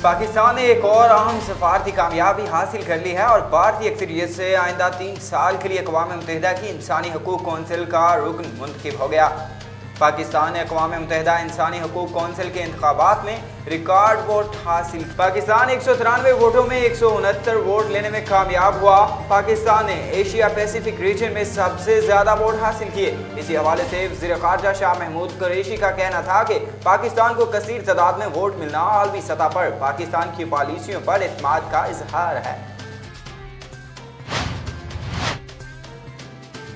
पाकिस्तान ने एक और अहम सफारती कामयाबी हासिल कर ली है और भारतीय अक्सरियत से आइंदा 3 साल के लिए अक़वाम मुत्तहिदा की इंसानी हकूक़ कौंसिल का रुकन मुंतखब हो गया। पाकिस्तान ने अक़वाम मुत्तहिदा इंसानी हकूक़ कौंसिल के इंतखाबात में रिकॉर्ड वोट हासिल। पाकिस्तान 193 वोटों में 169 वोट लेने में कामयाब हुआ। पाकिस्तान ने एशिया पैसिफिक रीजन में सबसे ज़्यादा वोट हासिल किए। इसी हवाले से वज़ीर ख़ारजा शाह महमूद कुरैशी का कहना था कि पाकिस्तान को कसीर तादाद में वोट मिलना आलमी सतह पर पाकिस्तान की पॉलिसियों पर एतमाद का इजहार है।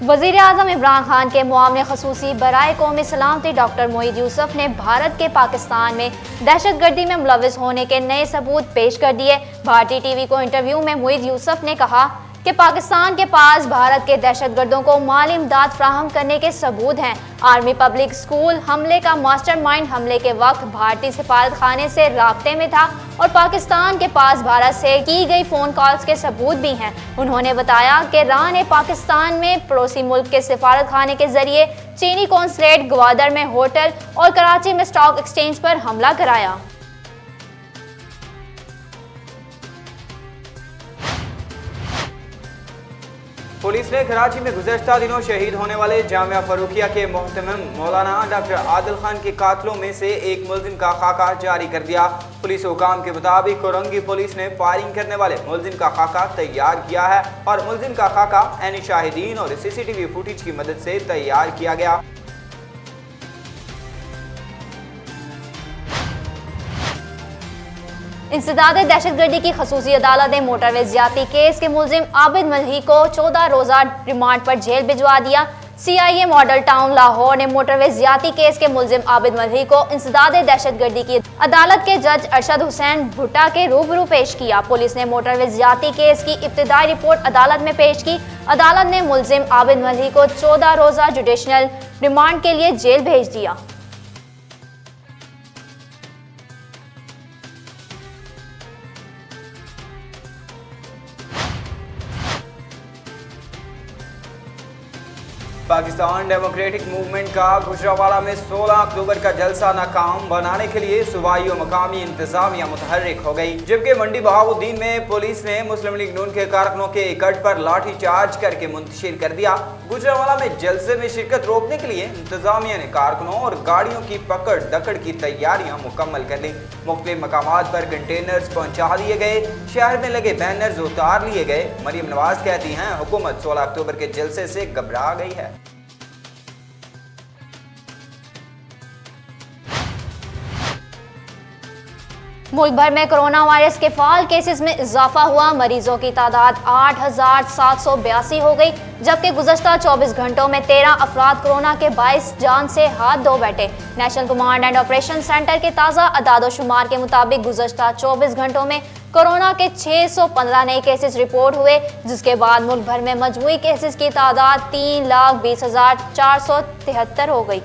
वज़ीर आज़म इमरान खान के मुआविन ख़ुसूसी बराए कौमी सलामती डॉक्टर मोईद यूसुफ ने भारत के पाकिस्तान में दहशतगर्दी में मुलव्वस होने के नए सबूत पेश कर दिए। भारतीय टीवी को इंटरव्यू में मोईद यूसुफ ने कहा कि पाकिस्तान के पास भारत के दहशतगर्दों को माली इमदाद फ्राहम करने के सबूत हैं। आर्मी पब्लिक स्कूल हमले का मास्टरमाइंड हमले के वक्त भारतीय सिफारत खाने से राब्ते में था और पाकिस्तान के पास भारत से की गई फ़ोन कॉल्स के सबूत भी हैं। उन्होंने बताया कि राह ने पाकिस्तान में पड़ोसी मुल्क के सिफारत खाने के जरिए चीनी कौंसलेट, ग्वादर में होटल और कराची में स्टॉक एक्सचेंज पर हमला कराया। पुलिस ने कराची में गुज़श्ता दिनों शहीद होने वाले जामिया फरूखिया के मोहतरम मौलाना डॉक्टर आदिल खान के कातलों में से एक मुलजिम का खाका जारी कर दिया। पुलिस हुकाम के मुताबिक कोरंगी पुलिस ने फायरिंग करने वाले मुलजिम का खाका तैयार किया है और मुलजिम का खाका ऐनी शाहिदीन और CCTV फुटेज की मदद से तैयार किया गया। इंसदाद दहशतगर्दी की खसूसी अदालत ने मोटरवे ज्यादती केस के मुलजिम आबिद मल्ही को 14 रोजा रिमांड पर जेल भिजवा दिया। CIA मॉडल टाउन लाहौर ने मोटरवे ज्यादती केस के मुलजिम आबिद मल्ही को इंसदाद दहशतगर्दी की अदालत के जज अरशद हुसैन भुट्टा के रूबरू पेश किया। पुलिस ने मोटरवे ज्यादती केस की इब्तिदाई रिपोर्ट अदालत में पेश की। अदालत ने मुलजिम आबिद मल्ही को 14 रोजा जुडिशनल रिमांड के लिए जेल भेज दिया। पाकिस्तान डेमोक्रेटिक मूवमेंट का गुजरावाला में 16 अक्टूबर का जलसा नाकाम बनाने के लिए सूबाई और मकामी इंतजामिया मुतहर्रिक हो गई, जबकि मंडी बहाउद्दीन में पुलिस ने मुस्लिम लीग नून के कारकुनों के इकट्ठ पर लाठी चार्ज करके मुंतशिर कर दिया। गुजरावाला में जलसे में शिरकत रोकने के लिए इंतजामिया ने कारकुनों और गाड़ियों की पकड़ दकड़ की तैयारियां मुकम्मल कर ली। मुख्तलिफ मकामात पर कंटेनर्स पहुंचा दिए गए, शहर में लगे बैनर्स उतार लिए गए। मरियम नवाज कहती हैं हुकूमत 16 अक्टूबर के जलसे से घबरा गई है। मुल्क भर में कोरोना वायरस के फाल केसेस में इजाफा हुआ। मरीजों की तादाद 8,782 हो गई, जबकि गुज़श्ता 24 घंटों में 13 अफराद कोरोना के बाइस जान से हाथ धो बैठे। National command and operation centre के ताज़ा अदाद-ओ-शुमार के मुताबिक गुज़श्ता 24 घंटों में कोरोना के 615 नए केसेस रिपोर्ट हुए, जिसके बाद मुल्क भर में मजमूई केसेस की तादाद 3,20,473 हो गई।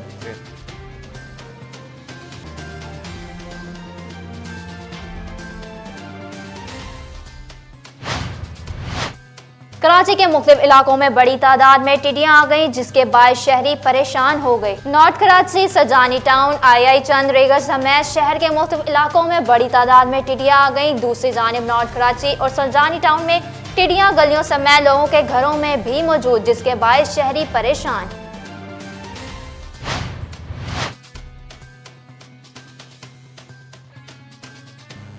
कराची के मुख्तलिफ इलाकों में बड़ी तादाद में टिड्डियां आ गईं, जिसके बाद शहरी परेशान हो गए। नॉर्थ कराची, सजानी टाउन, आई चंद, रेगर समेत शहर के मुख्तलिफ इलाकों में बड़ी तादाद में टिड्डियां आ गईं। दूसरी जानिब नॉर्थ कराची और सजानी टाउन में टिड्डियां गलियों समेत लोगों के घरों में भी मौजूद, जिसके बाद शहरी परेशान।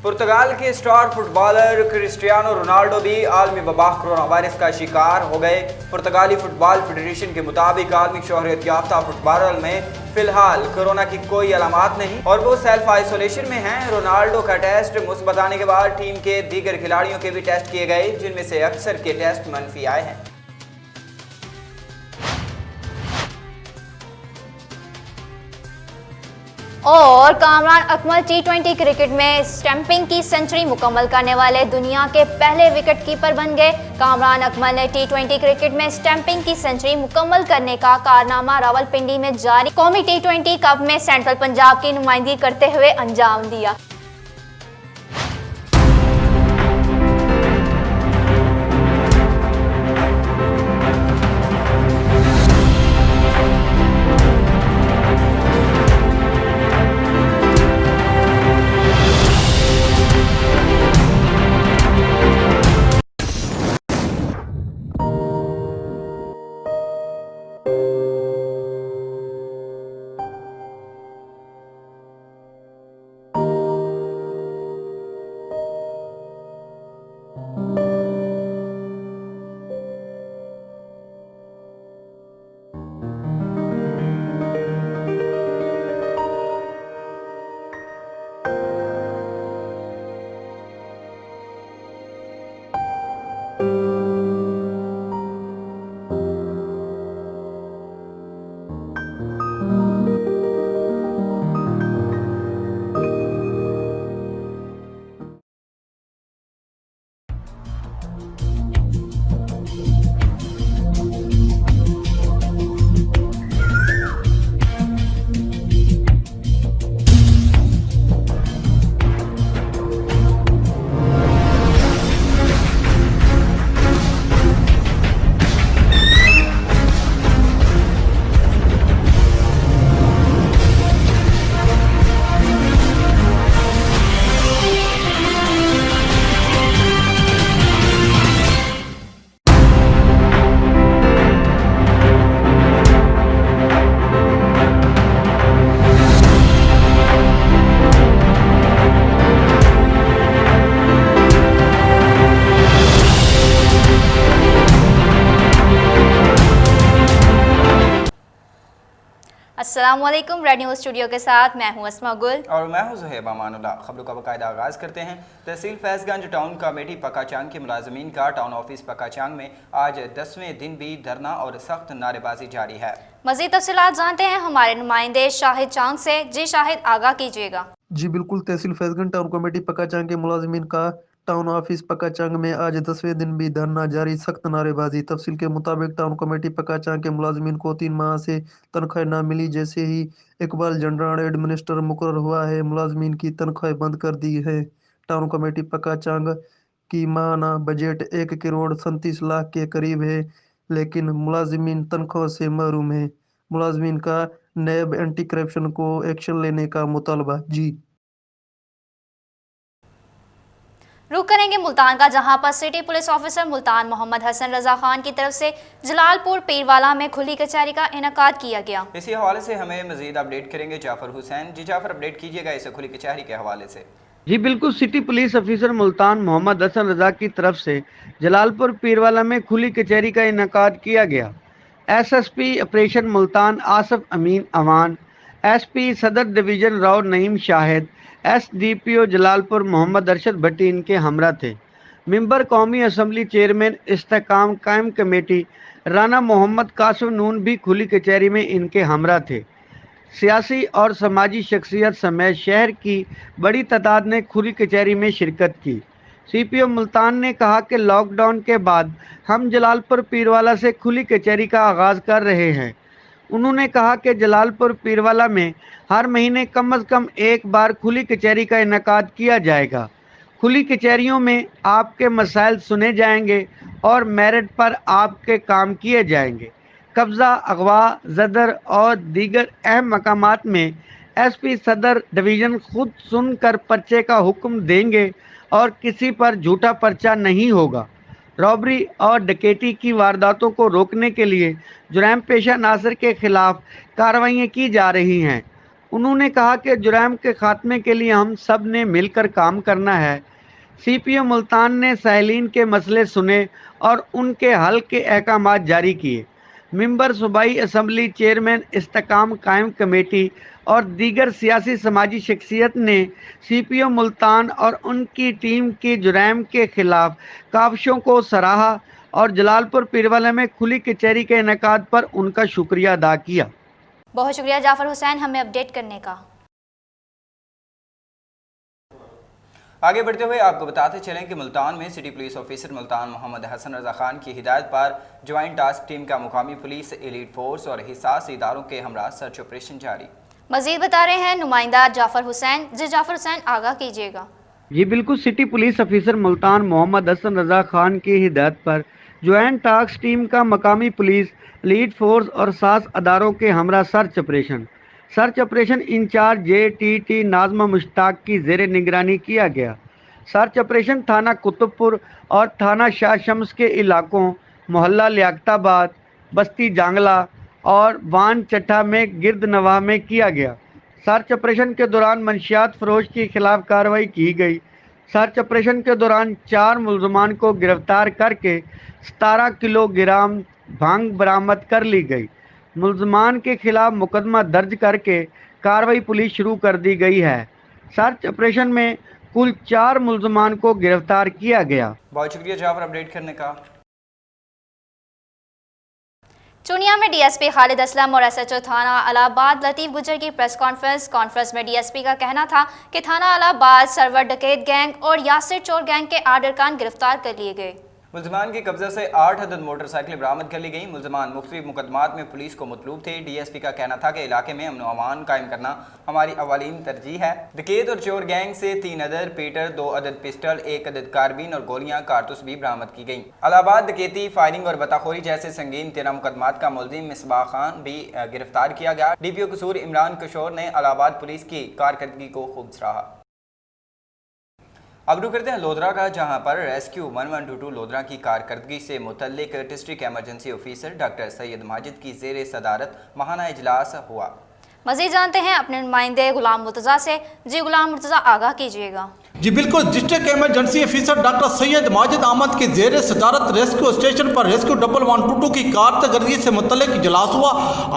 पुर्तगाल के स्टार फुटबॉलर क्रिस्टियानो रोनाल्डो भी आलमी वबा कोरोना वायरस का शिकार हो गए। पुर्तगाली फुटबॉल फेडरेशन के मुताबिक आलमी शोहरत याफ्ता फुटबॉलर में फिलहाल कोरोना की कोई अलामत नहीं और वो सेल्फ आइसोलेशन में हैं। रोनाल्डो का टेस्ट मुस्बत आने के बाद टीम के दीगर खिलाड़ियों के भी टेस्ट किए गए, जिनमें से अक्सर के टेस्ट मनफी आए हैं। और कामरान अकमल T20 क्रिकेट में स्टंपिंग की सेंचुरी मुकम्मल करने वाले दुनिया के पहले विकेट कीपर बन गए। कामरान अकमल ने T20 क्रिकेट में स्टंपिंग की सेंचुरी मुकम्मल करने का कारनामा रावलपिंडी में जारी कौमी T20 कप में सेंट्रल पंजाब की नुमाइंदगी करते हुए अंजाम दिया। अस्सलाम वालेकुम। रेड न्यूज़ स्टूडियो के साथ मैं हूं अस्मा गुल और मैं हूं ज़ुहैब अमानुल्लाह। खबरों का बाकायदा आगाज़ करते हैं। तहसील फैज़गंज टाउन कमेटी पकाचांग के मुलाजमीन का टाउन ऑफिस पकाचांग में आज 10वें दिन भी धरना और सख्त नारेबाजी जारी है। मज़ीद तफसीलात जानते हैं हमारे नुमाइंदे शाहिद चांग से। जी शाहिद, आगाह कीजिएगा। जी बिल्कुल, तहसील फैज़गंज टाउन कमेटी पकाचांग के मुलाजमीन का टाउन ऑफिस पकाचांग में आज 10वें दिन भी धरना जारी, सख्त नारेबाजी। तफसील के मुताबिक टाउन कमेटी पकाचांग के मुलाजमीन को 3 माह से तनख्वाह न मिली। जैसे ही इकबाल जनरल एडमिनिस्ट्रेटर मुकर्रर हुआ है, मुलाजमीन की तनख्वाह बंद कर दी है। टाउन कमेटी पकाचांग की माहाना बजट 1,37,00,000 के करीब है, लेकिन मुलाजमीन तनख्वाह से महरूम है। मुलाजमीन का नैब एंटी करप्शन को एक्शन लेने का मुतालबा। जी रुख करेंगे मुल्तान का, जहां पर city police officer Multan Mohammad Hasan Raza Khan की तरफ से जलालपुर पीरवाला में खुली कचहरी का इनेकाद किया गया। इसी हवाले से हमें मजीद अपडेट करेंगे जाफर हुसैन। जी जाफर, अपडेट कीजिएगा इस खुली कचहरी के हवाले से। जी बिल्कुल, city police officer Multan Mohammad Hasan Raza की तरफ से जलालपुर पीरवाला में खुली कचहरी का इनेकाद किया गया। एसएसपी ऑपरेशन मुल्तान आसफ अमीन अवान, एसपी सदर डिवीज़न राव नईम शाहिद, एसडीपीओ जलालपुर मोहम्मद अरशद भट्टी इनके हमरा थे। मेंबर कौमी असम्बली चेयरमैन इस्तेकाम कायम कमेटी राना मोहम्मद कासिम नून भी खुली कचहरी में इनके हमरा थे। सियासी और समाजी शख्सियत समेत शहर की बड़ी तादाद ने खुली कचहरी में शिरकत की। सीपीओ मुल्तान ने कहा कि लॉकडाउन के बाद हम जलालपुर पीरवाला से खुली कचहरी का आगाज़ कर रहे हैं। उन्होंने कहा कि जलालपुर पीरवाला में हर महीने कम से कम एक बार खुली कचहरी का इनेकाद किया जाएगा। खुली कचहरियों में आपके मसाइल सुने जाएंगे और मेरिट पर आपके काम किए जाएंगे। कब्ज़ा, अगवा, ज़दर और दीगर अहम मकामात में एसपी सदर डिवीज़न खुद सुनकर पर्चे का हुक्म देंगे और किसी पर झूठा पर्चा नहीं होगा। रॉबरी और डकैती की वारदातों को रोकने के लिए जुर्म पेशा नासर के खिलाफ कार्रवाइयाँ की जा रही हैं। उन्होंने कहा कि जुर्म के खात्मे के लिए हम सब ने मिलकर काम करना है। सीपीओ मुल्तान ने साहिलीन के मसले सुने और उनके हल के अहकाम जारी किए। मेंबर सूबाई असम्बली चेयरमैन इस्तेकाम कायम कमेटी और दीगर सियासी समाजी शख्सियत ने सीपीओ मुल्तान और उनकी टीम की जुर्म के खिलाफ काविशों को सराहा और जलालपुर पीरवाला में खुली कचहरी के इनेकाद पर उनका शुक्रिया अदा किया। बहुत शुक्रिया जाफर हुसैन हमें अपडेट करने का। आगे बढ़ते हुए आपको बताते चलें कि मुल्तान में city police officer Multan Mohammad Hasan Raza Khan की हिदायत पर ज्वाइंट टास्क टीम का मुकामी पुलिस, एलीट फोर्स और हिसास इदारों के हमरा सर्च ऑपरेशन जारी। मजीद बता रहे हैं नुमाइंदा जाफर हुसैन। जी जाफर हुसैन, आगाह कीजिएगा। जी बिल्कुल, city police officer Multan Mohammad Hasan Raza Khan की हिदायत पर ज्वाइंट टास्क टीम का मकामी पुलिस, एलीट फोर्स और सास अदारों के हमरा search operation incharge JTT Nazma Mushtaq की ज़ेर निगरानी किया गया। सर्च ऑपरेशन थाना कुतुबपुर और थाना शाह शम्स के इलाकों मोहल्ला लियाकताबाद, बस्ती जांगला और वान चट्टा में गिरद नवाह में किया गया। सर्च ऑपरेशन के दौरान मंशियात फरोश के खिलाफ कार्रवाई की गई। सर्च ऑपरेशन के दौरान 4 मुलजमान को गिरफ्तार करके 17 किलोग्राम भांग बरामद कर ली गई। मुलजमान के खिलाफ मुकदमा दर्ज करके कार्रवाई पुलिस शुरू कर दी गई है। सर्च ऑपरेशन में कुल 4 मुलजमान को गिरफ्तार किया गया। बहुत शुक्रिया जाफर अपडेट करने का। चुनिया में डीएसपी खालिद असलम और एसएचओ थाना अलाहाबाद लतीफ़ गुजर की प्रेस कॉन्फ्रेंस में डीएसपी का कहना था कि थाना अलाहाबाद सरवर डकैत गैंग और यासिर चोर गैंग के 8 अरकान गिरफ्तार कर लिए गए। मुलजमान के कब्जे से 8 अदद मोटरसाइकिल बरामद कर ली गई। मुलजमान मुख्तलिफ मुकदमात में पुलिस को मतलूब थे। डीएसपी का कहना था कि इलाके में अमन अमान कायम करना हमारी अवालीन तरजीह है। डकैत और चोर गैंग से 3 अदद पीटर, 2 अदद पिस्टल, 1 अदद कारबीन और गोलियां कारतूस भी बरामद की गई। अलाहाबाद डकैती, फायरिंग और बताखोरी जैसे संगीन 13 मुकदमात का मुलजिम मिसबाह खान भी गिरफ्तार किया गया। DPO कसूर इमरान किशोर ने अलाहाबाद पुलिस की कारकर्दगी को खूब सराहा। अब रुक करते हैं लोधरा का, जहां पर रेस्क्यू 1122 लोधरा की कारकर्दगी से मुतल्लिक district emergency officer doctor Syed Majid की ज़ेर सदारत माहाना इजलास हुआ। मज़ीद जानते हैं अपने नुमाइंदे गुलाम मुर्तज़ा से। जी गुलाम मुर्तज़ा, आगाह कीजिएगा। जी बिल्कुल, district emergency officer doctor Syed Majid Ahmed की जेर सदारत रेस्क्यू स्टेशन पर रेस्क्यू 1122 की कारकर्दगी से मुतल्लिक इजलास हुआ।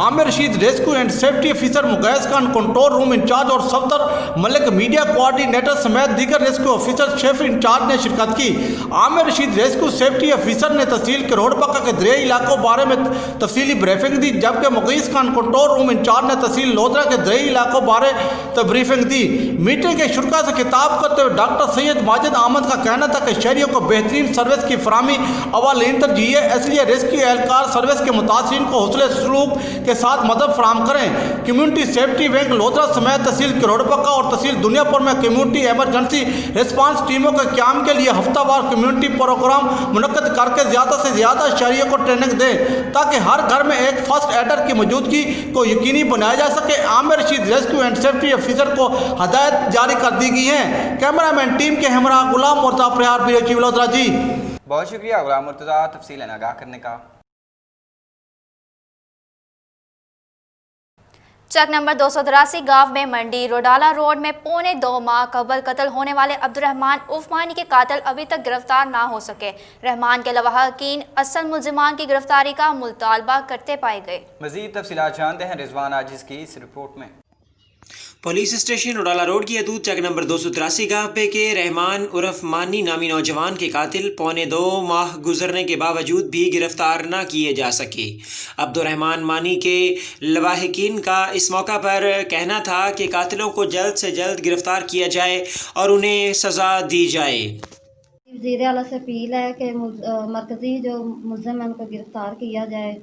Amir Rashid rescue and safety officer, मुकैस खान कंट्रोल रूम इंचार्ज और सफदर मलिक मीडिया कोऑर्डिनेटर समेत दीगर रेस्क्यू ऑफिसर शेफ इंचार्ज ने शिरकत की। Aamir Rashid rescue safety officer ने तहसील करोड़पक्का के दरिया इलाकों बारे में तफसीली ब्रीफिंग दी, जबकि मुकैस खान कंट्रोल रूम इंचार्ज ने तहसील लोधरा के दरिया इलाकों बारे ब्रीफिंग दी। मीटिंग के शुरा से खिताब करते हुए डॉक्टर सैयद माजिद अहमद का कहना था कि शहरियों को बेहतरीन सर्विस की फराहमी अवालीन तरजीह है, इसलिए रेस्क्यू एहलकार सर्विस के मुतासिरीन को हौसले सलूक के साथ मदद फराहम करें। कम्युनिटी सेफ्टी विंग लोधरा समेत तहसील करोड़पक्का और तहसील दुनियापुर में कम्युनिटी इमरजेंसी रिस्पांस टीमों के क्याम के लिए हफ्तावार कम्युनिटी प्रोग्राम मुनक्कद करके ज़्यादा से ज़्यादा शहरियों को ट्रेनिंग दें, ताकि हर घर में एक फर्स्ट एडर की मौजूदगी को यकीनी बनाया जा सके। Aamir Rashid rescue and safety officer को हदायत जारी कर दी गई है। कैमरामैन टीम के हमरा गुलाम मुर्तज़ा प्रयार ब्यूरो वडोदरा जी। बहुत शुक्रिया गुलाम मुर्तज़ा तफसीलन आगाह करने का। चक नंबर 283 गांव में मंडी रोडाला रोड में पौने 2 माह कबल कत्ल होने वाले अब्दुर्रहमान उर्फ मानी के कातिल अभी तक गिरफ्तार ना हो सके। रहमान के लवाहकीन असल मुल्जिमान की गिरफ्तारी का मुतालबा करते पाए गए। मज़ीद तफसीलात जानते हैं रिजवान आजिज़ की इस रिपोर्ट में। पुलिस स्टेशन रोडाला रोड की हदूद चक नंबर 283 गाँव पे के रहमान उर्फ मानी नामी नौजवान के कातिल पौने 2 माह गुजरने के बावजूद भी गिरफ्तार न किए जा सके। अब्दुर्रहमान मानी के लवाहिकीन का इस मौका पर कहना था कि कातिलों को जल्द से जल्द गिरफ्तार किया जाए और उन्हें सज़ा दी जाए। वज़ीर आला से अपील है कि मरकज़ी जो मुल्ज़िम है उनको गिरफ़्तार किया जाए,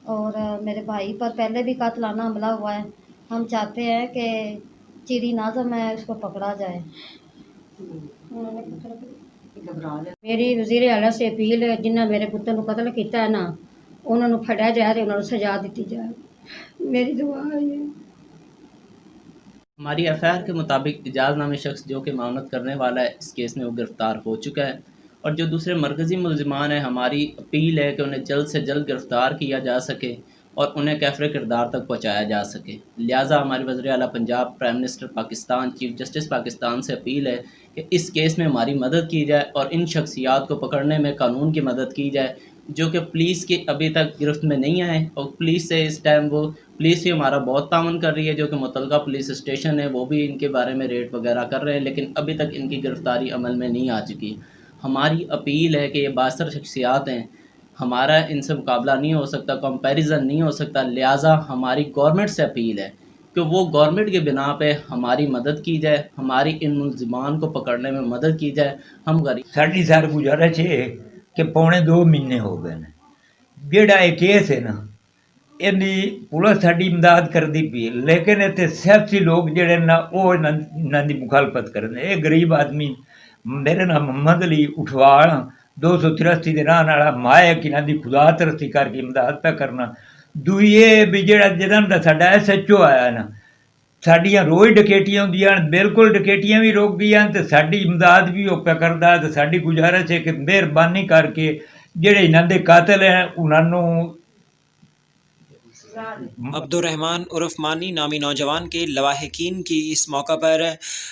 और मेरे भाई पर पहले भी कातिलाना हमला हुआ है। हम चाहते हैं कि चिरी नाज़म है उसको पकड़ा जाए। मेरी वज़ीर आला से अपील है, जिन्हें मेरे पुत्र को कत्ल किया है ना, उन्होंने फड़िया जाए तो उन्होंने सजा दी जाए। मेरी दुआ है। हमारी एफआईआर के मुताबिक इजाज़नामे शख्स जो कि मामलत करने वाला है इस केस में वो गिरफ़्तार हो चुका है, और जो दूसरे मरकज़ी मुल्ज़िमान हैं हमारी अपील है कि उन्हें जल्द से जल्द गिरफ़्तार किया जा सके और उन्हें कैफ़रे किरदार तक पहुँचाया जा सके। लिहाजा हमारे वज़ीर आला Punjab, prime minister Pakistan, chief justice Pakistan से अपील है कि इस केस में हमारी मदद की जाए और इन शख्सियात को पकड़ने में कानून की मदद की जाए, जो कि पुलिस की अभी तक गिरफ्त में नहीं आए। और पुलिस से इस टाइम पुलिस भी हमारा बहुत ताउन कर रही है, जो कि मुतलका पुलिस स्टेशन है वो भी इनके बारे में रेड वगैरह कर रहे हैं, लेकिन अभी तक इनकी गिरफ़्तारी अमल में नहीं आ चुकी। हमारी अपील है कि ये बासर शख्सियात हैं, हमारा इनसे मुकाबला नहीं हो सकता, कंपैरिजन नहीं हो सकता। लिहाजा हमारी गवर्नमेंट से अपील है कि वो गवर्नमेंट के बिना पे हमारी मदद की जाए, हमारी इन मुल्ज़िमान को पकड़ने में मदद की जाए। हम गरीब साड़ी सार गुजारिश है कि पौने 2 महीने हो गए ने जेड़ा ये केस है ना, इन्नी पुलिस साड़ी इमदाद कर दी पी, लेकिन इतने सियासी लोग जेड़े ना वो इन्हां दी मुखालफत करते। ये गरीब आदमी, मेरे नाम मोहम्मद अली उठवाल 283 के रहने वाला माए कि इन्हां दी खुदा तरसी करके इमदाद पे करना। दूए भी जेड़ा जिन्हां दा साडा SHO आया ना, साड़ियाँ रोज़ डकैतियां होंदियां, बिल्कुल डकैतियां भी रोक गई तो साड़ी इमदाद भी वो पे करदा। तो साड़ी गुजारिश है कि मेहरबानी करके जेड़े इन्हां दे कातिल हैं उन्होंने। अब्दुर्रहमान उर्फ मानी नामी नौजवान के लवाहिकीन की इस मौका पर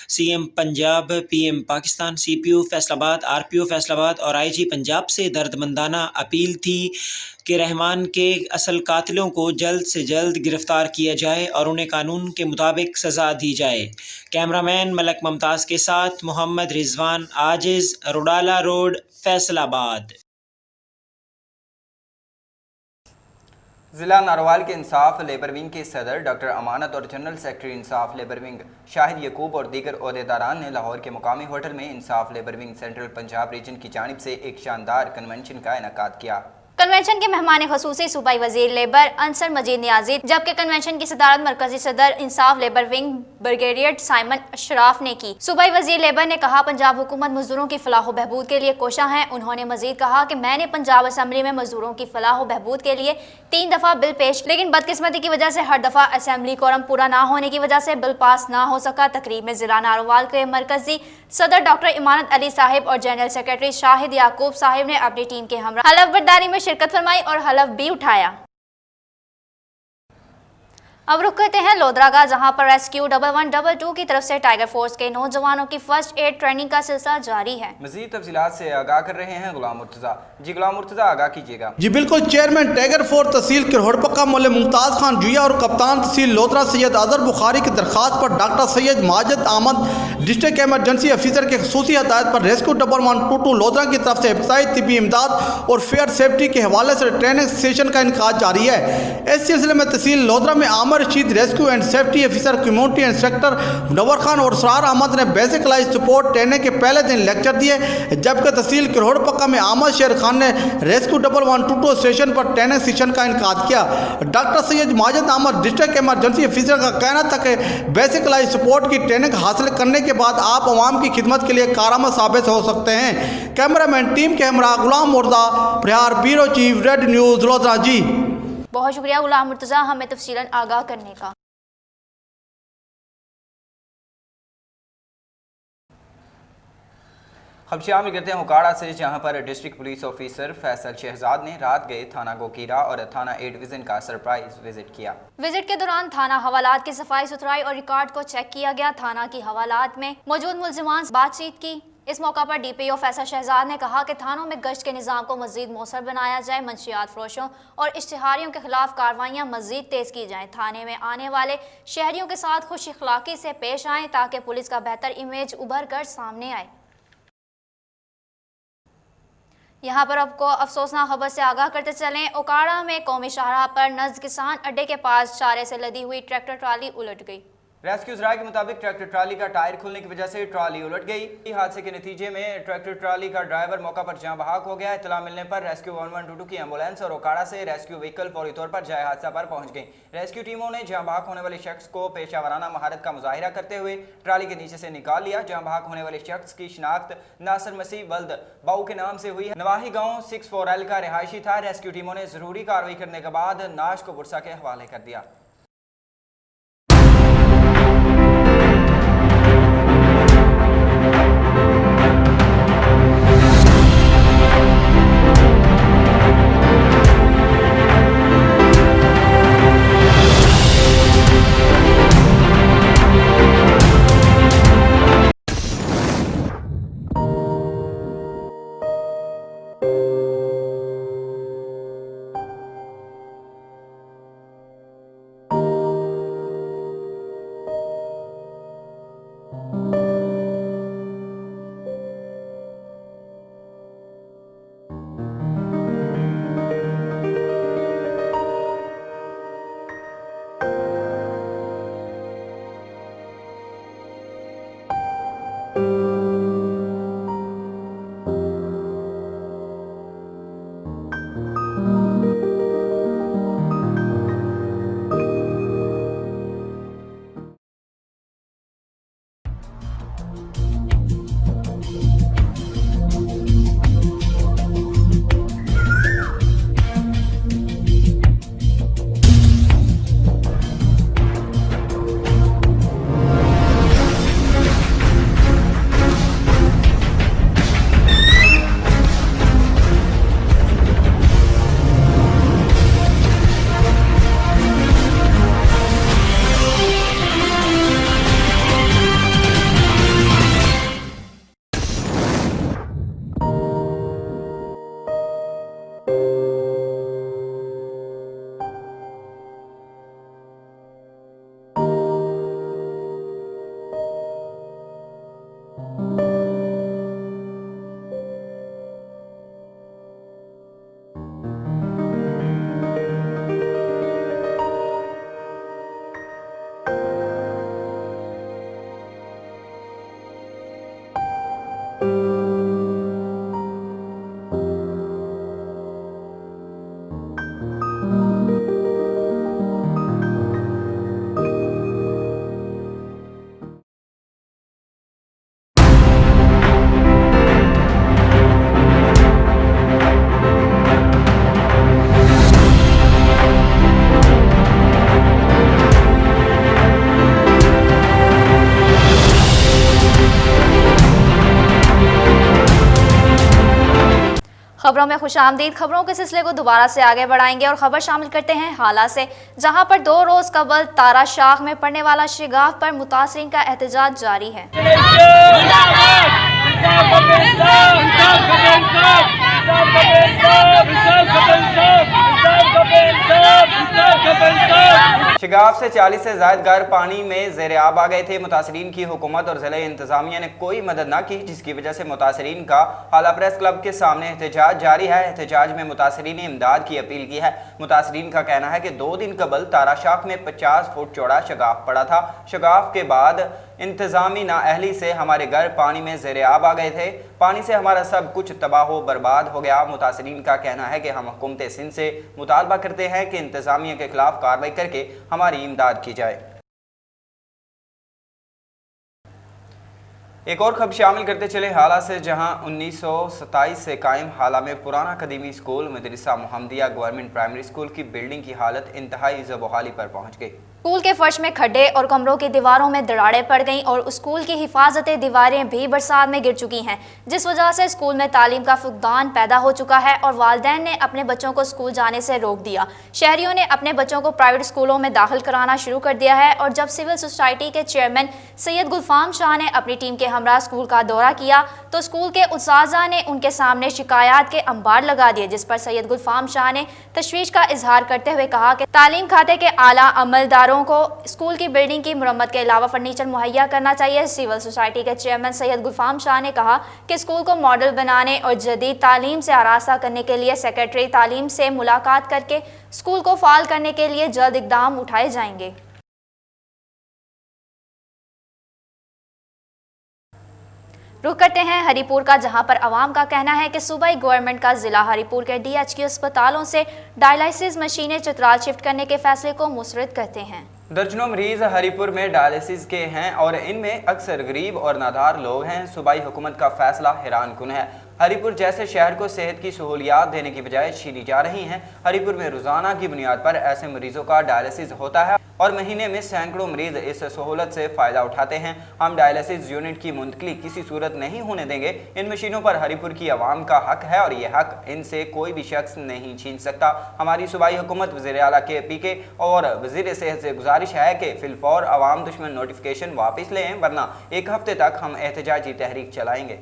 CM Punjab, PM Pakistan, CPU Faisalabad, RPO Faisalabad और IG पंजाब से दर्दमंदाना अपील थी कि रहमान के असल कातिलों को जल्द से जल्द गिरफ़्तार किया जाए और उन्हें कानून के मुताबिक सज़ा दी जाए। कैमरामैन मलक मुमताज़ के साथ मोहम्मद रिजवान आजिज़, रोडाला रोड, फैसलाबाद। ज़िला नारोवाल के इंसाफ लेबर विंग के सदर डॉक्टर अमानत और general secretary Insaf labour wing Shahid Yaqub और दीगर ओहदेदारान ने लाहौर के मुकामी होटल में Insaf labour wing central Punjab region की जानिब से एक शानदार कन्वेंशन का इनेकाद किया। कन्वेंशन के मेहमान खसूसी सूबाई वजीर लेबर अंसर मजीद नियाजी, जबकि कन्वेंशन की सदारत मरकजी सदर Insaf labour wing brigadier Simon Ashraf ने की। सूबाई वजीर लेबर ने कहा पंजाब हुकूमत मजदूरों की फलाह बहबूद के लिए कोशा है। उन्होंने मजीद कहा कि मैंने पंजाब असम्बली में मजदूरों की फलाह बहबूद के लिए 3 दफ़ा बिल पेश, लेकिन बदकिस्मती की वजह से हर दफ़ा असम्बली कोरम पूरा ना होने की वजह से बिल पास ना हो सका। तकरीब में जिला नारोवाल के मरकजी सदर डॉक्टर इमानत अली साहिब और जनरल सेक्रेटरी शाहिद याकूब साहिब ने अपनी टीम के हमरा हलफ बर्दारी में शिरकत फरमाई और हलफ भी उठाया। अब रुक करते हैं लोधरा का, जहां पर रेस्क्यू 1112 की तरफ से टाइगर फोर्स के नौजवानों की फर्स्ट एड ट्रेनिंग का सिलसिला जारी है। मजीद तफसीलात से आगाह कर रहे हैं गुलाम मुर्तजा। जी गुलाम मुर्तजा, आगाह कीजिएगा। जी बिल्कुल, चेयरमैन टाइगर फोर्स तहसील किरहोड़पक्का मौलवी मुमताज़ खान जुया और कप्तान तहसील लोधरा सैयद अजहर बुखारी की दरख्वास्त पर doctor Syed Majid Ahmed district emergency officer के खसूसी हदायत पर रेस्क्यू 1122 लोधरा की तरफ से इब्तदाई तिब्बी इमदाद और फेयर सेफ्टी के हवाले से ट्रेनिंग सेशन का इनका जारी है। इस सिलसिले में तहसील लोधरा में आमर Rashid rescue and safety officer community inspector नवर खान और सरार अहमद ने बेसिक लाइफ सपोर्ट ट्रेनिंग के पहले दिन लेक्चर दिए, जबकि तहसील किरहोड़पक्का में अहमद शेर खान ने रेस्क्यू 1112 स्टेशन पर ट्रेनिंग सेशन का इनकाद किया। Doctor Syed Majid Ahmed district emergency officer का कहना था कि बेसिक लाइफ सपोर्ट की ट्रेनिंग हासिल करने के बाद आप अवाम की खिदमत के लिए कारआमद साबित हो सकते हैं। कैमरामैन टीम के हमरा गुलाम मुर्दा, प्रहार bureau chief, red news Lodhran. जी बहुत शुक्रिया गुलाम मुर्तजा हमें तफसीलन आगाह करने का। खबर शामिल करते हैं हुकाड़ा से, जहां पर district police officer Faisal Shahzad ने रात गए थाना गोकीरा और थाना ए डिवीजन का सरप्राइज विजिट किया। विजिट के दौरान थाना हवालात की सफाई सुथराई और रिकॉर्ड को चेक किया गया। थाना की हवालात में मौजूद मुलजिमान से बातचीत की। इस मौका पर DPO फैसल शहजाद ने कहा कि थानों में गश्त के निज़ाम को मजीद मौसर बनाया जाए, मंशियात फरोशों और इश्तिहारियों के खिलाफ कार्रवाइयाँ मजीद तेज़ की जाएँ, थाने में आने वाले शहरियों के साथ खुश अखलाकी से पेश आएँ ताकि पुलिस का बेहतर इमेज उभर कर सामने आए। यहाँ पर आपको अफसोसनाक खबर से आगाह करते चलें। ओकाड़ा में कौमी शाहराह पर नज़्द किसान अड्डे के पास चारे से लदी हुई ट्रैक्टर ट्राली उलट गई। रेस्क्यू सराय के मुताबिक ट्रैक्टर ट्राली का टायर खुलने की वजह से ट्राली उलट गई। हादसे के नतीजे में ट्रैक्टर ट्राली का ड्राइवर मौका पर जाँ बहाक हो गया। इत्तला मिलने पर रेस्क्यू 1122 की एम्बुलेंस और ओकाड़ा से रेस्क्यू व्हीकल फौरी तौर पर जाए हादसा पर पहुंच गई। रेस्क्यू टीमों ने जाँ बहाक होने वाले शख्स को पेशावराना महारत का मुजाहिरा करते हुए ट्राली के नीचे से निकाल लिया। जाँ बहाक होने वाले शख्स की शिनाख्त नासिर मसीह वल्द बाऊ के नाम से हुई है। नवाही गाँव 64L का रिहायशी था। रेस्क्यू टीमों ने जरूरी कार्रवाई करने के बाद नाश को बुरसा के हवाले कर दिया। खबरों में खुशामदीद। खबरों के सिलसिले को दोबारा से आगे बढ़ाएंगे और खबर शामिल करते हैं हाला से, जहां पर 2 रोज कबल तारा शाख में पड़ने वाला शिगाफ पर मुतासरीन का एहतजाज जारी है। शिगाफ से 40 से ज्यादा घर पानी में ज़ेर आब आ गए थे। मुतासरीन की हुकूमत और ज़िला इंतजामिया ने कोई मदद न की, जिसकी वजह से मुतासरीन का हाला प्रेस क्लब के सामने एहतजाज जारी है। एहतजाज में मुतासरीन ने इमदाद की अपील की है। मुतासरीन का कहना है कि 2 दिन कबल तारा शाख में 50 फुट चौड़ा शगाफ पड़ा था। शगाफ के बाद इंतजामी नाअहली से हमारे घर पानी में ज़ेर आब आ गए थे। पानी से हमारा सब कुछ तबाह बर्बाद हो गया। मुतासरीन का कहना है कि हम हुकूमत सिंध से मुतालबा करते हैं कि इंतजामिया के खिलाफ कार्रवाई करके हमारी इमदाद की जाए। एक और खबर शामिल करते चले हाला से, जहां 1927 से कायम हाला में पुराना कदीमी स्कूल मदरसा मुहम्मदिया गवर्नमेंट प्राइमरी स्कूल की बिल्डिंग की हालत इंतहाई ज़बहाली पर पहुंच गई। स्कूल के फर्श में खड्डे और कमरों की दीवारों में दरारें पड़ गईं और स्कूल की हिफाजती दीवारें भी बरसात में गिर चुकी हैं, जिस वजह से स्कूल में तालीम का फुकदान पैदा हो चुका है और वालिदैन ने अपने बच्चों को स्कूल जाने से रोक दिया। शहरियों ने अपने बच्चों को प्राइवेट स्कूलों में दाखिल कराना शुरू कर दिया है और जब सिविल सोसाइटी के चेयरमैन सैयद गुलफाम शाह ने अपनी टीम के हमरा स्कूल का दौरा किया तो स्कूल के उस्ताज़ा ने उनके सामने शिकायत के अंबार लगा दिए, जिस पर सैयद गुलफाम शाह ने तशवीश का इजहार करते हुए कहा कि तालीम खाते के आला अमलदारों को स्कूल की बिल्डिंग की मुरम्मत के अलावा फर्नीचर मुहैया करना चाहिए। सिविल सोसाइटी के चेयरमैन सैयद गुलफाम शाह ने कहा कि स्कूल को मॉडल बनाने और जदीद तालीम से आरास्ता करने के लिए सेक्रेटरी तालीम से मुलाकात करके स्कूल को फाल करने के लिए जल्द इकदाम उठाए जाएंगे। रुख करते हैं हरिपुर का, जहां पर आवाम का कहना है कि सूबाई गवर्नमेंट का जिला हरिपुर के DHQ अस्पतालों से डायलिसिस मशीनें चित्राल शिफ्ट करने के फैसले को मुस्तरद करते हैं। दर्जनों मरीज हरिपुर में डायलिसिस के हैं और इनमें अक्सर गरीब और नादार लोग हैं। सूबाई हुकूमत का फैसला हैरान कुन है। हरिपुर जैसे शहर को सेहत की सहूलियात देने की बजाय छीनी जा रही हैं। हरिपुर में रोजाना की बुनियाद पर ऐसे मरीजों का डायलिसिस होता है और महीने में सैकड़ों मरीज इस सहूलत से फ़ायदा उठाते हैं। हम डायलिसिस यूनिट की मुंतकली किसी सूरत नहीं होने देंगे। इन मशीनों पर हरिपुर की आवाम का हक है और ये हक इनसे कोई भी शख्स नहीं छीन सकता। हमारी सूबाई हुकूमत वज़ीर आला KPK और वज़ीर सेहत से गुजारिश है कि फिलफौर आवाम दुश्मन नोटिफिकेशन वापस लें, वरना 1 हफ्ते तक हम एहतजाजी तहरीक चलाएंगे।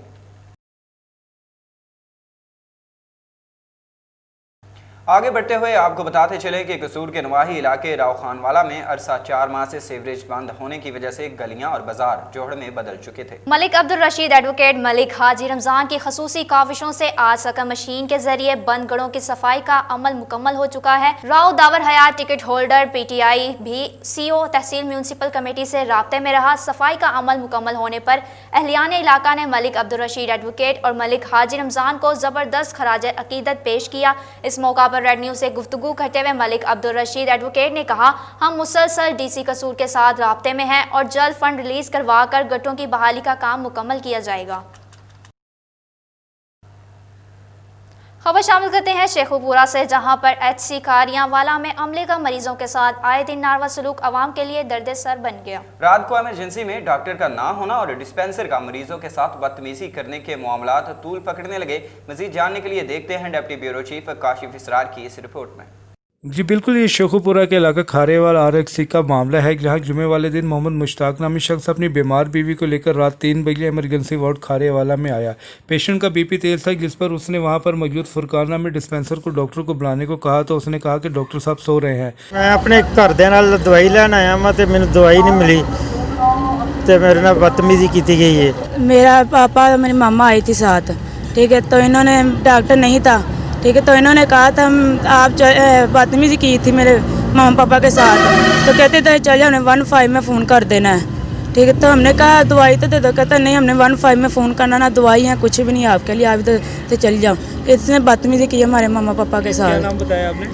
आगे बढ़ते हुए आपको बताते चले कि कसूर के नवाही इलाके रावखानवाला में अरसा 4 माह से सीवरेज बंद होने की वजह से गलियां और बाजार जोहड़ में बदल चुके थे। मलिक अब्दुल रशीद एडवोकेट मलिक हाजी रमजान की खसूसी काविशों से आज सकम मशीन के जरिए बंद गढ़ों की सफाई का अमल मुकम्मल हो चुका है। राव दावर हयात टिकट होल्डर PTI भी CO तहसील म्यूनसिपल कमेटी से राब्ते में रहा। सफाई का अमल मुकम्मल होने पर अहलियान इलाका ने मलिक अब्दुल रशीद एडवोकेट और मलिक हाजी रमजान को जबरदस्त खराज अकीदत पेश किया। इस मौका पर रेड न्यूज़ से गुफ्तगू करते हुए मलिक अब्दुल रशीद एडवोकेट ने कहा, हम मुसलसल DC कसूर के साथ राब्ते में हैं और जल्द फंड रिलीज करवा कर गट्टों की बहाली का काम मुकम्मल किया जाएगा। खबर शामिल करते हैं शेखुपुरा से, जहां पर HC कारियांवाला में अमले का मरीजों के साथ आए दिन नारवा सलूक आवाम के लिए दर्द सर बन गया। रात को इमरजेंसी में डॉक्टर का ना होना और डिस्पेंसर का मरीजों के साथ बदतमीजी करने के मामलात तूल पकड़ने लगे। मजीद जानने के लिए देखते हैं डिप्टी ब्यूरो चीफ काशिफ इसरार की इस रिपोर्ट में। जी बिल्कुल, ये शेखुपुरा के इलाका खारेवाल RXC का मामला है, जहाँ जुमे वाले दिन मोहम्मद मुश्ताक नामी शख्स अपनी बीमार बीवी को लेकर रात 3 बजे इमरजेंसी वार्ड खारेवाला में आया। पेशेंट का BP तेज था, जिस पर उसने वहाँ पर मौजूद फुरकान नामी डिस्पेंसर को डॉक्टर को बुलाने को कहा तो उसने कहा कि डॉक्टर साहब सो रहे हैं। मैं अपने घरदे नाल दवाई लैन आया मैं तो मैंने दवाई नहीं मिली तो मेरे नाल बदतमीजी की गई है। मेरा पापा और मेरी मामा आई थी साथ, ठीक है, तो इन्होंने डॉक्टर नहीं था, ठीक है, तो इन्होंने कहा था आप बदतमीजी की थी मेरे मामा पापा के साथ, तो कहते थे चल हमने 15 में फ़ोन कर देना है, ठीक है, तो हमने कहा दवाई तो दे दो, कहता नहीं हमने 15 में फ़ोन करना, ना दवाई है कुछ भी नहीं आपके लिए, आप तो चल जाओ। इसने बदतमीजी की हमारे मामा पापा के साथ। क्या नाम बताया आपने?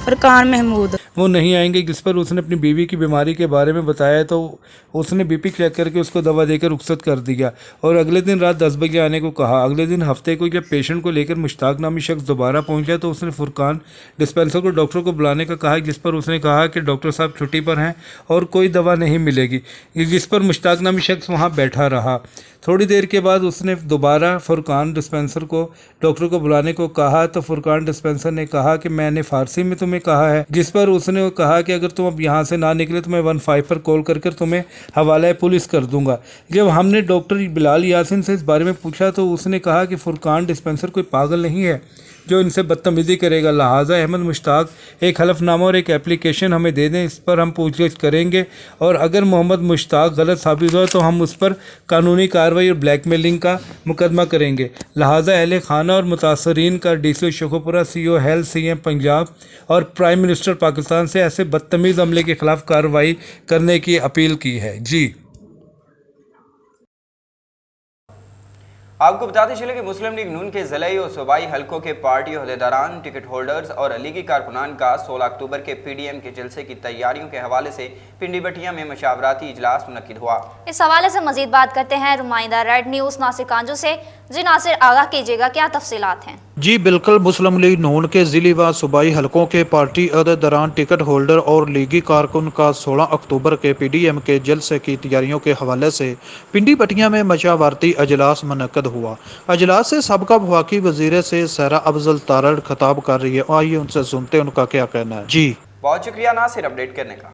फरकान महमूद। वो नहीं आएंगे, जिस पर उसने अपनी बीवी की बीमारी के बारे में बताया तो उसने बीपी चेक करके उसको दवा देकर रुखसत कर दिया और अगले दिन रात 10 बजे आने को कहा। अगले दिन हफ्ते को जब पेशेंट को लेकर मुश्ताक नामी शख्स दोबारा पहुंचा तो उसने फुरकान डिस्पेंसर को डॉक्टर को बुलाने का कहा, जिस पर उसने कहा कि डॉक्टर साहब छुट्टी पर हैं और कोई दवा नहीं मिलेगी, जिस पर मुश्ताक नामी शख्स वहाँ बैठा रहा। थोड़ी देर के बाद उसने दोबारा फुरकान डिस्पेंसर को डॉक्टर को बुलाने को कहा तो फुरकान डिस्पेंसर ने कहा कि मैंने फ़ारसी में तुम्हें कहा है, जिस पर उसने कहा कि अगर तुम अब यहाँ से ना निकले तो मैं 15 पर कॉल कर तुम्हें हवाला पुलिस कर दूंगा। जब हमने डॉक्टर बिलाल यासिन से इस बारे में पूछा तो उसने कहा कि फुरकान डिस्पेंसर कोई पागल नहीं है जो इनसे बदतमीज़ी करेगा, लिहाजा अहमद मुश्ताक एक हलफनामा और एक एप्लीकेशन हमें दे दें, इस पर हम पूछताछ करेंगे और अगर मोहम्मद मुश्ताक गलत साबित हो तो हम उस पर कानूनी कार्रवाई और ब्लैकमेलिंग का मुकदमा करेंगे। लिहाजा अहले खाना और मुतासरीन का DCO Sheikhupura, CO health, CM Punjab और प्राइम मिनिस्टर पाकिस्तान से ऐसे बदतमीज़ अमले के ख़िलाफ़ कार्रवाई करने की अपील की है। जी आपको बताते चले कि मुस्लिम लीग नून के ज़िलाई और सूबाई हलकों के पार्टी अहदेदारान, टिकट होल्डर्स और लीगी कारकुनान का 16 अक्टूबर के PDM के जलसे की तैयारियों के हवाले से पिंडी बटिया में मशावराती इजलास मुनक्किद हुआ। इस हवाले से मजीद बात करते हैं नुमाइंदा रेड न्यूज़ नासिर कांजू से। जी नासिर, आगाह कीजिएगा, क्या तफसीलात हैं? जी बिल्कुल, मुस्लिम लीग नून के ज़िली व सूबाई हलकों के पार्टी अहदेदारान, टिकट होल्डर और लीगी कारकुन का 16 अक्टूबर के PDM के जलसे की तैयारियों के हवाले से पिंडी बटिया में मशावरती अजलास मुनक्किद हुआ। अजलास से सबका वफाकी वज़ीर से सहरा अफजल तारड़ खिताब कर रही है, आइए उनसे सुनते हैं उनका क्या कहना है। जी बहुत शुक्रिया नासिर अपडेट करने का।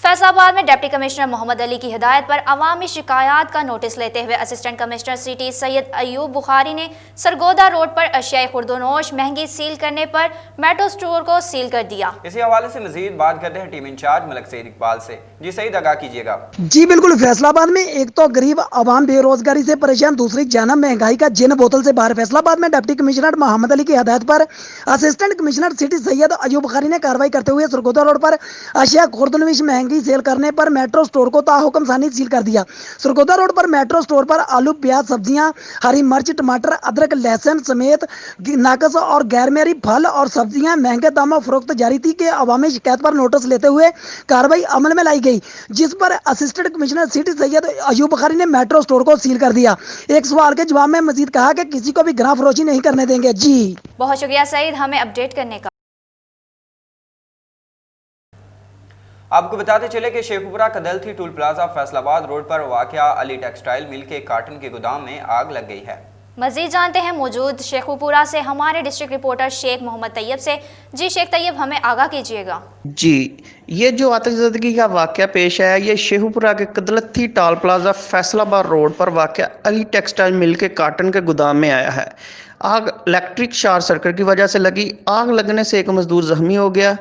फैसलाबाद में डिप्टी कमिश्नर मोहम्मद अली की हिदायत पर अवामी शिकायत का नोटिस लेते हुए assistant commissioner city Syed Ayub Bukhari ने सरगोदा रोड पर अशियाई खुर्दोनोश महंगी सील करने पर मेट्रो स्टोर को सील कर दिया। इसी हवाले से मजीद बात करते हैं टीम इंचार्ज मलक सईद इकबाल से। जी सईद, आगाह कीजिएगा। जी बिल्कुल, फैसलाबाद में एक तो गरीब आवाम बेरोजगारी से परेशान, दूसरी जाना महंगाई का जिन बोतल से बाहर। फैसलाबाद में डिप्टी कमिश्नर मोहम्मद अली की हिदायत पर assistant commissioner city Syed Ayub Bukhari ने कार्रवाई करते हुए सरगोदा रोड पर अशिया खुर्दोनोश महंगी सेल करने पर मेट्रो स्टोर को ताहुकम सानी सील कर दिया। सरगोदा रोड पर मेट्रो स्टोर पर आलू, प्याज, सब्जियां, हरी मिर्च, टमाटर, अदरक, लहसुन समेत नाकस और गैर मेरी फल और सब्जियां महंगे दामों फरोख्त जारी थी के अवामी शिकायत पर नोटिस लेते हुए कार्रवाई अमल में लाई गई, जिस पर assistant commissioner city Syed Ayub Bukhari ने मेट्रो स्टोर को सील कर दिया। एक सवाल के जवाब में मजीद कहा कि किसी को भी गिराह फरोशी नहीं करने देंगे। जी बहुत शुक्रिया सईद हमें अपडेट करने का। आपको बताते चले कि शेखुपुरा कदलथी टूल प्लाजा फैसलाबाद रोड पर वाक़या अली टेक्सटाइल मिल के काटन के गोदाम में आग लग गई है। मजीद जानते हैं मौजूद शेखुपुरा से हमारे डिस्ट्रिक्ट रिपोर्टर शेख मोहम्मद तैयब से। जी शेख तैयब, हमें आगाह कीजिएगा। जी, ये जो आतिशज़दगी का वाक़या पेश आया, ये शेखुपुरा के कदलथी टोल प्लाजा फैसलाबाद रोड पर वाक़या अली टेक्सटाइल मिल के काटन के गोदाम में आया है। आग इलेक्ट्रिक शॉर्ट सर्किट की वजह से लगी। आग लगने से एक मजदूर जख्मी हो गया।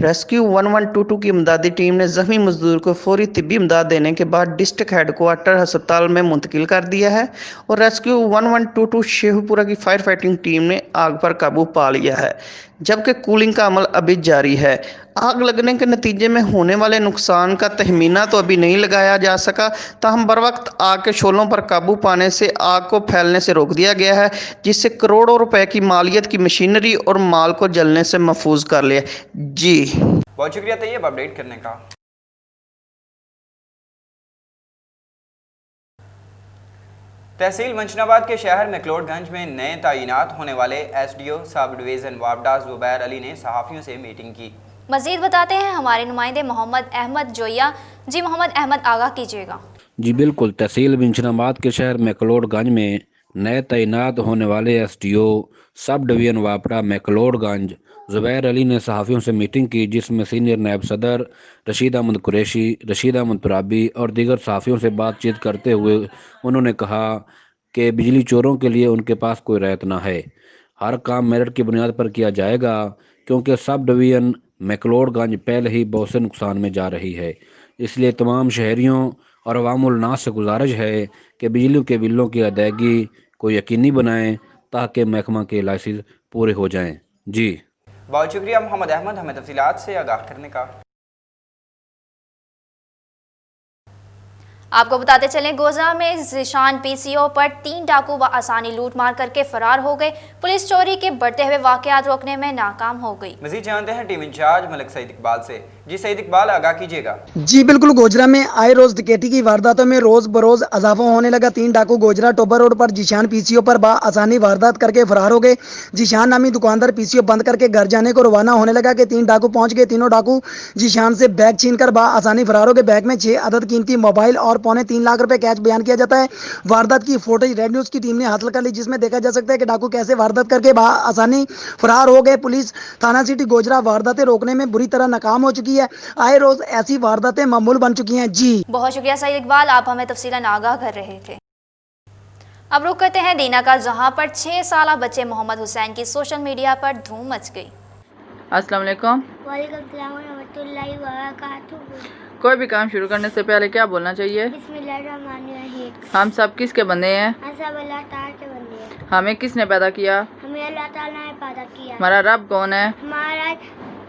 रेस्क्यू 1122 की इमदादी टीम ने जख्मी मजदूर को फौरी तिब्बी इमदाद देने के बाद डिस्ट्रिक्ट हेडक्वार्टर अस्पताल में मुंतकिल कर दिया है और रेस्क्यू 1122 शेखुपुरा की फायर फाइटिंग टीम ने आग पर काबू पा लिया है, जबकि कूलिंग का अमल अभी जारी है। आग लगने के नतीजे में होने वाले नुकसान का तहमीना तो अभी नहीं लगाया जा सका, ताहम बर वक्त आग के शोलों पर काबू पाने से आग को फैलने से रोक दिया गया है, जिससे करोड़ों रुपए की मालियत की मशीनरी और माल को जलने से महफूज कर लिया। जी बहुत शुक्रिया तैयब अपडेट करने का। तहसील मंशनाबाद के शहर मैक्लोडगंज में नए तैनात होने वाले SDO sub division वापडा Zubair Ali ने सहाफ़ियों से मीटिंग की। मजीद बताते हैं हमारे नुमाइंदे मोहम्मद अहमद जोया। जी मोहम्मद अहमद, आगाह कीजिएगा। जी बिल्कुल, तहसील मंशनाबाद के शहर मैक्लोडगंज में नए तैनात होने वाले SDO सब डिवीज़न वापडा मैक्लोडगंज ज़ुबैर अली ने सहाफ़ियों से मीटिंग की, जिसमें सीनियर नायब सदर रशीद अहमद कुरैशी, रशीद अहमद तुराबी और दीगर सहाफ़ियों से बातचीत करते हुए उन्होंने कहा कि बिजली चोरों के लिए उनके पास कोई रायत ना है। हर काम मेरिट की बुनियाद पर किया जाएगा, क्योंकि सब डिवीज़न मैक्लोडगंज पहले ही बहुत से नुकसान में जा रही है। इसलिए तमाम शहरियों और अवामुल नास से गुजारिश है कि बिजली के बिलों की अदायगी को यकीनी बनाएं ताकि महकमा के लाइसेंस पूरे हो जाएं। जी बहुत शुक्रिया मोहम्मद अहमद हमें तफसीलात से आगाह करने का। आपको बताते चलें, गोजा में जिशान पीसीओ पर 3 डाकू आसानी लूट मार करके फरार हो गए। पुलिस चोरी के बढ़ते हुए वाकयात रोकने में नाकाम हो गई। मजीद जानते हैं टीम इंचार्ज मलिक सईद इकबाल से। जी सईद इकबाल, आगाह कीजिएगा। जी बिल्कुल, गोजरा में आए रोज डकैती की वारदातों में रोज बरोज इजाफा होने लगा। 3 डाकू गोजरा टोबर रोड पर जिशान पीसीओ पर आसानी वारदात करके फरार हो गए। जिशान नामी दुकानदार पीसीओ बंद करके घर जाने को रवाना होने लगा कि 3 डाकू पहुंच गए। तीनों डाकू जिशान से बैग छीनकर आसानी फरार हो गए। बैग में 6 अदद कीमती मोबाइल और 3.25 लाख रुपए कैश बयान किया जाता है। वारदात की फोटेज रेड न्यूज की टीम ने हासिल कर ली, जिसमें देखा जा सकता है कि डाकू कैसे वारदात करके आसानी फरार हो गए। पुलिस थाना सिटी गोजरा वारदातें रोकने में बुरी तरह नाकाम हो चुकी है। आए रोज ऐसी वारदातें मामूल बन चुकी हैं। जी बहुत शुक्रिया सईद इकबाल, आप हमें तफसीलन आगाह कर रहे थे। अब रुक करते हैं दीना का, जहां पर 6 साला बच्चे मोहम्मद हुसैन की सोशल मीडिया पर धूम मच गई। अस्सलाम वालेकुम। वालेकुम सलाम व रहमतुल्लाहि व बरकातुहू। कोई भी काम शुरू करने से पहले क्या बोलना चाहिए? बिस्मिल्लाहिर्रहमानिर्रहीम। हम सब किसके बंदे हैं? हम सब अल्लाह ताला के बंदे हैं। हमें किसने पैदा किया? हमें अल्लाह ताला ने पैदा किया। हमारा रब कौन है? हमारा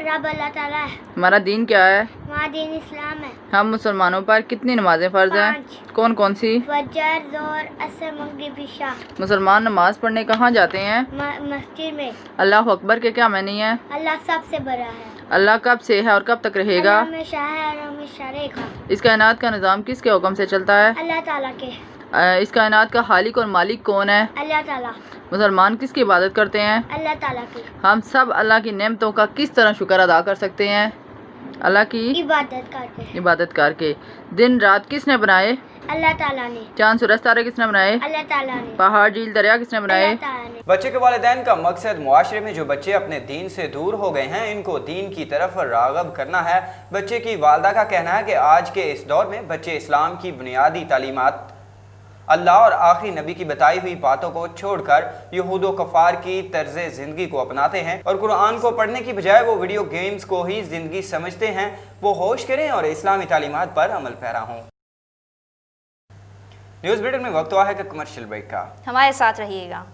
रब अल्लाह ताला है। हमारा दीन क्या है? हमारा दीन इस्लाम है। हम मुसलमानों पर कितनी नमाजें फ़र्ज हैं? कौन कौन सी? फजर, ज़ोहर, असर, मगरिब, इशा। मुसलमान नमाज पढ़ने कहाँ जाते हैं? मस्जिद में। अल्लाह अकबर के क्या मानी है? अल्लाह सबसे बड़ा है। अल्लाह कब से है और कब तक रहेगा? अल्लाह हमेशा है और हमेशा रहेगा। इस कायनात का निज़ाम किसके हुक्म से चलता है? अल्लाह ताला के। इस कायनात का खालिक और मालिक कौन है? अल्लाह ताला। मुसलमान किसकी इबादत करते हैं? अल्लाह ताला की। हम सब अल्लाह की नेमतों का किस तरह शुक्र अदा कर सकते हैं? अल्लाह की इबादत करके। दिन रात किसने बनाए? अल्लाह ताला ने। चांद सूरज तारे किसने बनाए? अल्लाह ताला ने। पहाड़ झील दरिया किसने बनाए? बच्चे के वालिदैन का मकसद मुआशरे में जो बच्चे अपने दीन से दूर हो गए हैं, इनको दीन की तरफ राग़ब करना है। बच्चे की वालदा का कहना है कि आज के इस दौर में बच्चे इस्लाम की बुनियादी तालीमात, अल्लाह और आखिरी नबी की बताई हुई बातों को छोड़कर यहूदो कफ़ार की तर्ज ज़िंदगी को अपनाते हैं और कुरान को पढ़ने की बजाय वो वीडियो गेम्स को ही ज़िंदगी समझते हैं। वो होश करें और इस्लामी तालीमात पर अमल पैरा हों। न्यूज़ बुलेटिन में वक्त हुआ है कि कमर्शियल ब्रेक का, हमारे साथ रहिएगा।